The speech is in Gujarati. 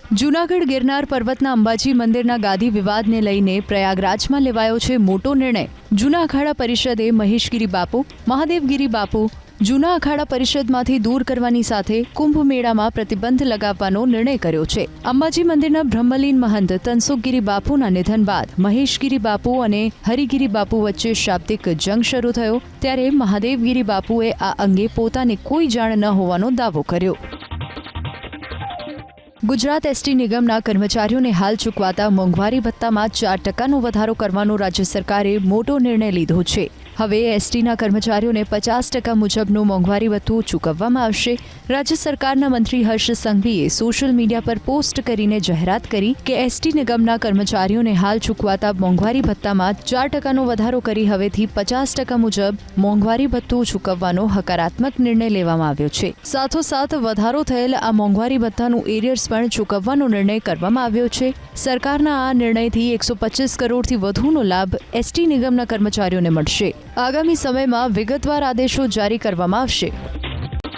જૂનાગઢ ગિરનાર પર્વતના અંબાજી મંદિરના ગાદી વિવાદને લઈને પ્રયાગરાજમાં લેવાયો છે મોટો નિર્ણય। જૂના અખાડા પરિષદે મહેશગીરી બાપુ, મહાદેવગીરી બાપુ જૂના અખાડા પરિષદમાંથી દૂર કરવાની સાથે કુંભ મેળામાં પ્રતિબંધ લગાવવાનો નિર્ણય કર્યો છે। અંબાજી મંદિરના બ્રહ્મલીન મહંત તનસુખગીરી બાપુના નિધન બાદ મહેશગીરી બાપુ અને હરિગીરી બાપુ વચ્ચે શાબ્દિક જંગ શરૂ થયો, ત્યારે મહાદેવગીરી બાપુએ આ અંગે પોતાને કોઈ જાણ ન હોવાનો દાવો કર્યો। ગુજરાત એસટી નિગમના કર્મચારીઓને હાલ ચૂકવાતા મોંઘવારી ભથ્થામાં 4% વધારો કરવાનો રાજ્ય સરકારે મોટો નિર્ણય લીધો છે। હવે એસટીના કર્મચારીઓને 50% મુજબનું મોંઘવારી ભથ્થું ચૂકવવામાં આવશે। રાજ્ય સરકારના મંત્રી હર્ષ સંઘવીએ સોશિયલ મીડિયા પર પોસ્ટ કરીને જાહેરાત કરી કે એસટી નિગમના કર્મચારીઓને હાલ ચૂકવાતા મોંઘવારી ભથ્થામાં 4%નો વધારો કરી હવેથી 50% મુજબ મોંઘવારી ભથ્થું ચૂકવવાનો હકારાત્મક નિર્ણય લેવામાં આવ્યો છે। સાથોસાથ વધારો થયેલ આ મોંઘવારી ભથ્થાનું એરિયર્સ પણ ચૂકવવાનો નિર્ણય કરવામાં આવ્યો છે। સરકારના આ નિર્ણયથી 125 કરોડથી વધુનો લાભ એસટી નિગમના કર્મચારીઓને મળશે। આગામી સમયમાં વિગતવાર આદેશો જારી કરવામાં આવશે।